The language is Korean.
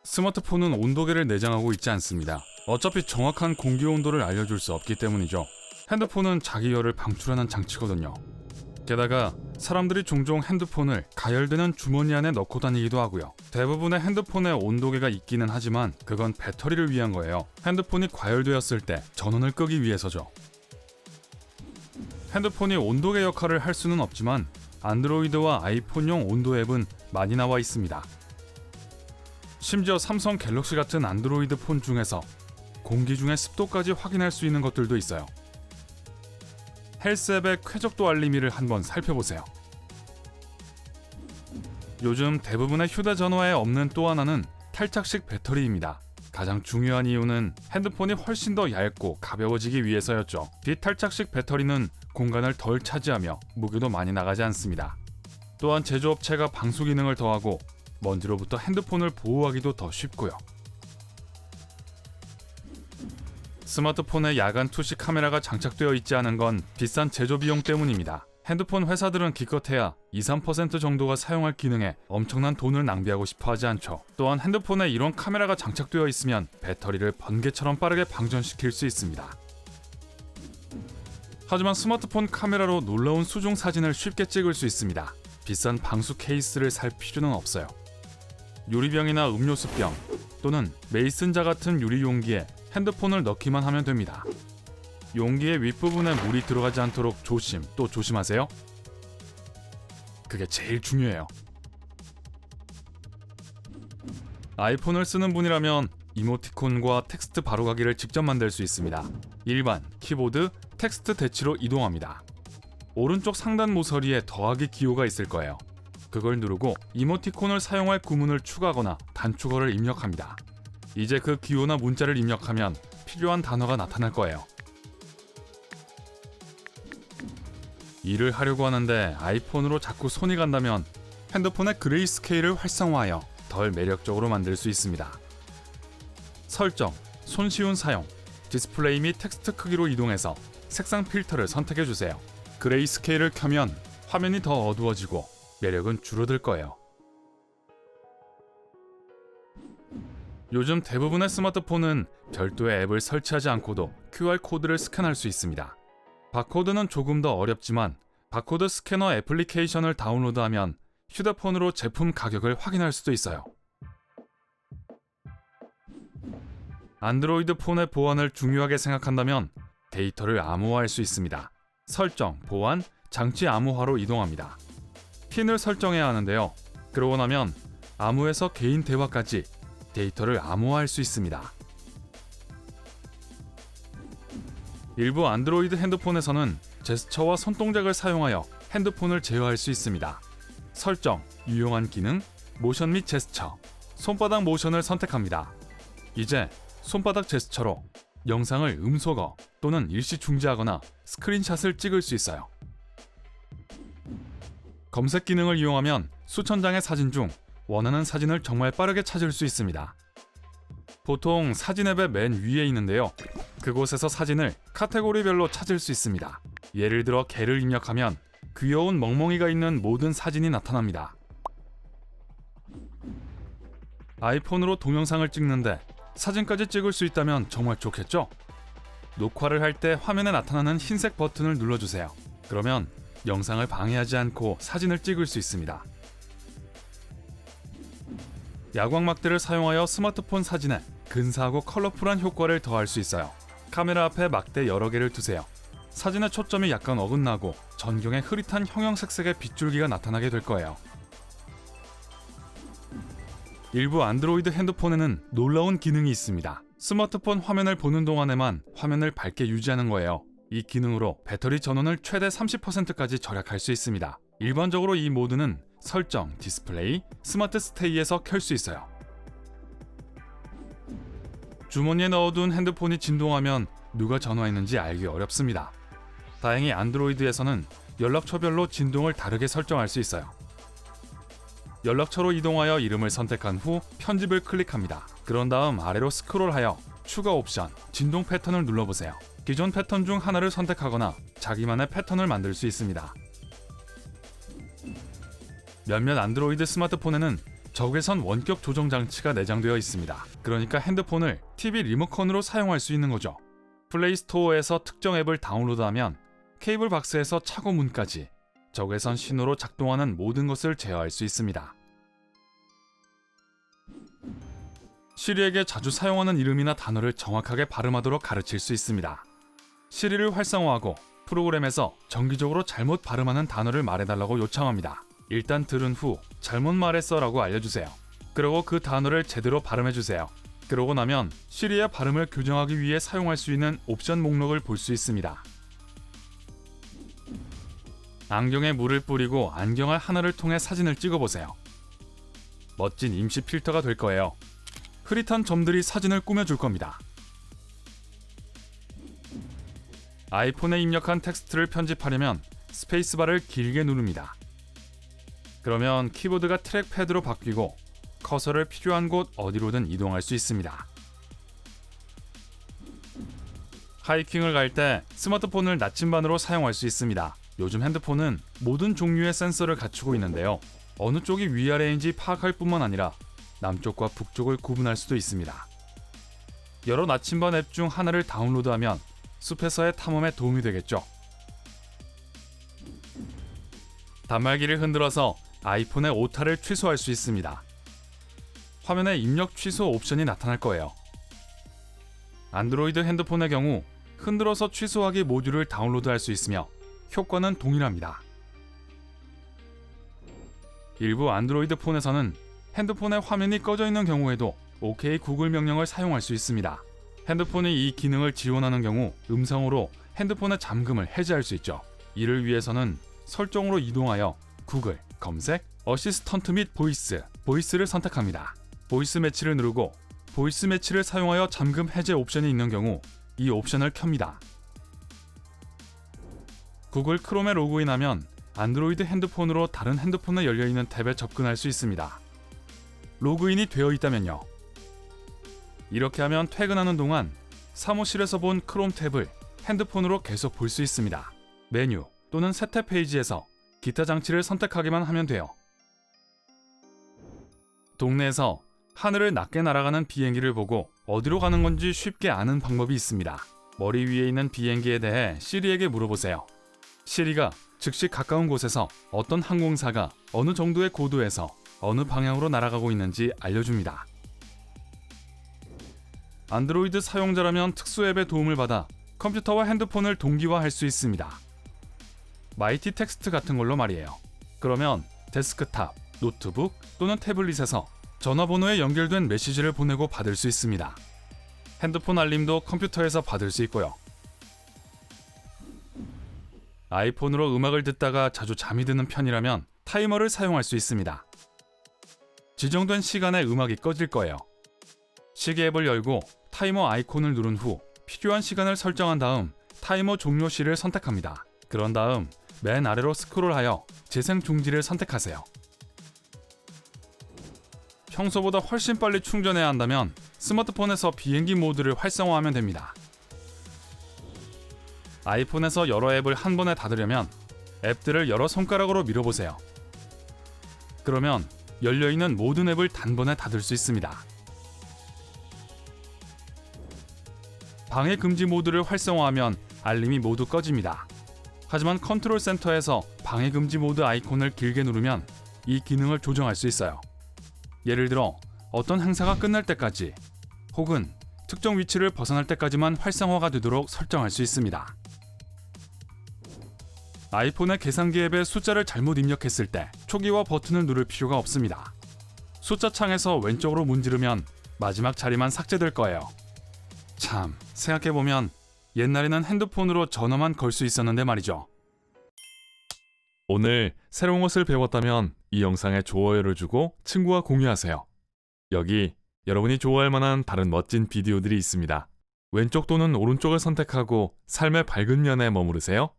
스마트폰은 온도계를 내장하고 있지 않습니다. 어차피 정확한 공기 온도를 알려줄 수 없기 때문이죠. 핸드폰은 자기 열을 방출하는 장치거든요. 게다가 사람들이 종종 핸드폰을 가열되는 주머니 안에 넣고 다니기도 하고요. 대부분의 핸드폰에 온도계가 있기는 하지만 그건 배터리를 위한 거예요. 핸드폰이 과열되었을 때 전원을 끄기 위해서죠. 핸드폰이 온도계 역할을 할 수는 없지만 안드로이드와 아이폰용 온도 앱은 많이 나와 있습니다. 심지어 삼성 갤럭시 같은 안드로이드 폰 중에서 공기 중의 습도까지 확인할 수 있는 것들도 있어요. 헬스 앱의 쾌적도 알림이를 한번 살펴보세요. 요즘 대부분의 휴대전화에 없는 또 하나는 탈착식 배터리입니다. 가장 중요한 이유는 핸드폰이 훨씬 더 얇고 가벼워지기 위해서였죠. 비탈착식 배터리는 공간을 덜 차지하며 무게도 많이 나가지 않습니다. 또한 제조업체가 방수 기능을 더하고 먼지로부터 핸드폰을 보호하기도 더 쉽고요. 스마트폰에 야간 투시 카메라가 장착되어 있지 않은 건 비싼 제조 비용 때문입니다. 핸드폰 회사들은 기껏해야 2-3% 정도가 사용할 기능에 엄청난 돈을 낭비하고 싶어 하지 않죠. 또한 핸드폰에 이런 카메라가 장착되어 있으면 배터리를 번개처럼 빠르게 방전시킬 수 있습니다. 하지만 스마트폰 카메라로 놀라운 수중 사진을 쉽게 찍을 수 있습니다. 비싼 방수 케이스를 살 필요는 없어요. 유리병이나 음료수병 또는 메이슨자 같은 유리 용기에 핸드폰을 넣기만 하면 됩니다. 용기의 윗부분에 물이 들어가지 않도록 또 조심하세요. 그게 제일 중요해요. 아이폰을 쓰는 분이라면 이모티콘과 텍스트 바로가기를 직접 만들 수 있습니다. 일반, 키보드, 텍스트 대치로 이동합니다. 오른쪽 상단 모서리에 더하기 기호가 있을 거예요. 그걸 누르고 이모티콘을 사용할 구문을 추가하거나 단축어를 입력합니다. 이제 그 기호나 문자를 입력하면 필요한 단어가 나타날 거예요. 일을 하려고 하는데 아이폰으로 자꾸 손이 간다면 핸드폰의 그레이스케일을 활성화하여 덜 매력적으로 만들 수 있습니다. 설정, 손쉬운 사용, 디스플레이 및 텍스트 크기로 이동해서 색상 필터를 선택해주세요. 그레이스케일을 켜면 화면이 더 어두워지고 매력은 줄어들 거예요. 요즘 대부분의 스마트폰은 별도의 앱을 설치하지 않고도 QR코드를 스캔할 수 있습니다. 바코드는 조금 더 어렵지만 바코드 스캐너 애플리케이션을 다운로드하면 휴대폰으로 제품 가격을 확인할 수도 있어요. 안드로이드 폰의 보안을 중요하게 생각한다면 데이터를 암호화할 수 있습니다. 설정, 보안, 장치 암호화로 이동합니다. 핀을 설정해야 하는데요. 그러고 나면 암호에서 개인 대화까지 데이터를 암호화할 수 있습니다. 일부 안드로이드 핸드폰에서는 제스처와 손동작을 사용하여 핸드폰을 제어할 수 있습니다. 설정, 유용한 기능, 모션 및 제스처, 손바닥 모션을 선택합니다. 이제 손바닥 제스처로 영상을 음소거 또는 일시 중지하거나 스크린샷을 찍을 수 있어요. 검색 기능을 이용하면 수천 장의 사진 중 원하는 사진을 정말 빠르게 찾을 수 있습니다. 보통 사진 앱의 맨 위에 있는데요. 그곳에서 사진을 카테고리별로 찾을 수 있습니다. 예를 들어 개를 입력하면 귀여운 멍멍이가 있는 모든 사진이 나타납니다. 아이폰으로 동영상을 찍는데 사진까지 찍을 수 있다면 정말 좋겠죠? 녹화를 할 때 화면에 나타나는 흰색 버튼을 눌러주세요. 그러면 영상을 방해하지 않고 사진을 찍을 수 있습니다. 야광막대를 사용하여 스마트폰 사진에 근사하고 컬러풀한 효과를 더할 수 있어요. 카메라 앞에 막대 여러 개를 두세요. 사진의 초점이 약간 어긋나고 전경에 흐릿한 형형색색의 빗줄기가 나타나게 될 거예요. 일부 안드로이드 핸드폰에는 놀라운 기능이 있습니다. 스마트폰 화면을 보는 동안에만 화면을 밝게 유지하는 거예요. 이 기능으로 배터리 전원을 최대 30%까지 절약할 수 있습니다. 일반적으로 이 모드는 설정, 디스플레이, 스마트 스테이에서 켤 수 있어요. 주머니에 넣어둔 핸드폰이 진동하면 누가 전화했는지 알기 어렵습니다. 다행히 안드로이드에서는 연락처별로 진동을 다르게 설정할 수 있어요. 연락처로 이동하여 이름을 선택한 후 편집을 클릭합니다. 그런 다음 아래로 스크롤하여 추가 옵션, 진동 패턴을 눌러보세요. 기존 패턴 중 하나를 선택하거나 자기만의 패턴을 만들 수 있습니다. 몇몇 안드로이드 스마트폰에는 적외선 원격 조정 장치가 내장되어 있습니다. 그러니까 핸드폰을 TV 리모컨으로 사용할 수 있는 거죠. 플레이스토어에서 특정 앱을 다운로드하면 케이블 박스에서 차고 문까지 적외선 신호로 작동하는 모든 것을 제어할 수 있습니다. 시리에게 자주 사용하는 이름이나 단어를 정확하게 발음하도록 가르칠 수 있습니다. 시리를 활성화하고 프로그램에서 정기적으로 잘못 발음하는 단어를 말해달라고 요청합니다. 일단 들은 후 잘못 말했어 라고 알려주세요. 그리고 그 단어를 제대로 발음해주세요. 그러고 나면 시리의 발음을 교정하기 위해 사용할 수 있는 옵션 목록을 볼 수 있습니다. 안경에 물을 뿌리고 안경알 하나를 통해 사진을 찍어보세요. 멋진 임시 필터가 될 거예요. 흐릿한 점들이 사진을 꾸며줄 겁니다. 아이폰에 입력한 텍스트를 편집하려면 스페이스바를 길게 누릅니다. 그러면 키보드가 트랙패드로 바뀌고 커서를 필요한 곳 어디로든 이동할 수 있습니다. 하이킹을 갈 때 스마트폰을 나침반으로 사용할 수 있습니다. 요즘 핸드폰은 모든 종류의 센서를 갖추고 있는데요. 어느 쪽이 위아래인지 파악할 뿐만 아니라 남쪽과 북쪽을 구분할 수도 있습니다. 여러 나침반 앱 중 하나를 다운로드하면 숲에서의 탐험에 도움이 되겠죠. 단말기를 흔들어서 아이폰의 오타를 취소할 수 있습니다. 화면에 입력 취소 옵션이 나타날 거예요. 안드로이드 핸드폰의 경우 흔들어서 취소하기 모듈을 다운로드할 수 있으며 효과는 동일합니다. 일부 안드로이드 폰에서는 핸드폰의 화면이 꺼져 있는 경우에도 OK 구글 명령을 사용할 수 있습니다. 핸드폰이 이 기능을 지원하는 경우 음성으로 핸드폰의 잠금을 해제할 수 있죠. 이를 위해서는 설정으로 이동하여 구글, 검색, 어시스턴트 및 보이스를 선택합니다. 보이스 매치를 누르고 보이스 매치를 사용하여 잠금 해제 옵션이 있는 경우 이 옵션을 켭니다. 구글 크롬에 로그인하면 안드로이드 핸드폰으로 다른 핸드폰에 열려있는 탭에 접근할 수 있습니다. 로그인이 되어 있다면요. 이렇게 하면 퇴근하는 동안 사무실에서 본 크롬 탭을 핸드폰으로 계속 볼 수 있습니다. 메뉴 또는 세태 페이지에서 기타 장치를 선택하기만 하면 돼요. 동네에서 하늘을 낮게 날아가는 비행기를 보고 어디로 가는 건지 쉽게 아는 방법이 있습니다. 머리 위에 있는 비행기에 대해 시리에게 물어보세요. 시리가 즉시 가까운 곳에서 어떤 항공사가 어느 정도의 고도에서 어느 방향으로 날아가고 있는지 알려줍니다. 안드로이드 사용자라면 특수 앱의 도움을 받아 컴퓨터와 핸드폰을 동기화할 수 있습니다. 마이티 텍스트 같은 걸로 말이에요. 그러면 데스크탑, 노트북 또는 태블릿에서 전화번호에 연결된 메시지를 보내고 받을 수 있습니다. 핸드폰 알림도 컴퓨터에서 받을 수 있고요. 아이폰으로 음악을 듣다가 자주 잠이 드는 편이라면 타이머를 사용할 수 있습니다. 지정된 시간에 음악이 꺼질 거예요. 시계 앱을 열고 타이머 아이콘을 누른 후 필요한 시간을 설정한 다음 타이머 종료 시를 선택합니다. 그런 다음 맨 아래로 스크롤하여 재생 중지를 선택하세요. 평소보다 훨씬 빨리 충전해야 한다면 스마트폰에서 비행기 모드를 활성화하면 됩니다. 아이폰에서 여러 앱을 한 번에 닫으려면 앱들을 여러 손가락으로 밀어보세요. 그러면 열려있는 모든 앱을 단번에 닫을 수 있습니다. 방해 금지 모드를 활성화하면 알림이 모두 꺼집니다. 하지만 컨트롤 센터에서 방해 금지 모드 아이콘을 길게 누르면 이 기능을 조정할 수 있어요. 예를 들어 어떤 행사가 끝날 때까지 혹은 특정 위치를 벗어날 때까지만 활성화가 되도록 설정할 수 있습니다. 아이폰의 계산기 앱에 숫자를 잘못 입력했을 때 초기화 버튼을 누를 필요가 없습니다. 숫자 창에서 왼쪽으로 문지르면 마지막 자리만 삭제될 거예요. 참, 생각해보면 옛날에는 핸드폰으로 전화만 걸 수 있었는데 말이죠. 오늘 새로운 것을 배웠다면 이 영상에 좋아요를 주고 친구와 공유하세요. 여기 여러분이 좋아할 만한 다른 멋진 비디오들이 있습니다. 왼쪽 또는 오른쪽을 선택하고 삶의 밝은 면에 머무르세요.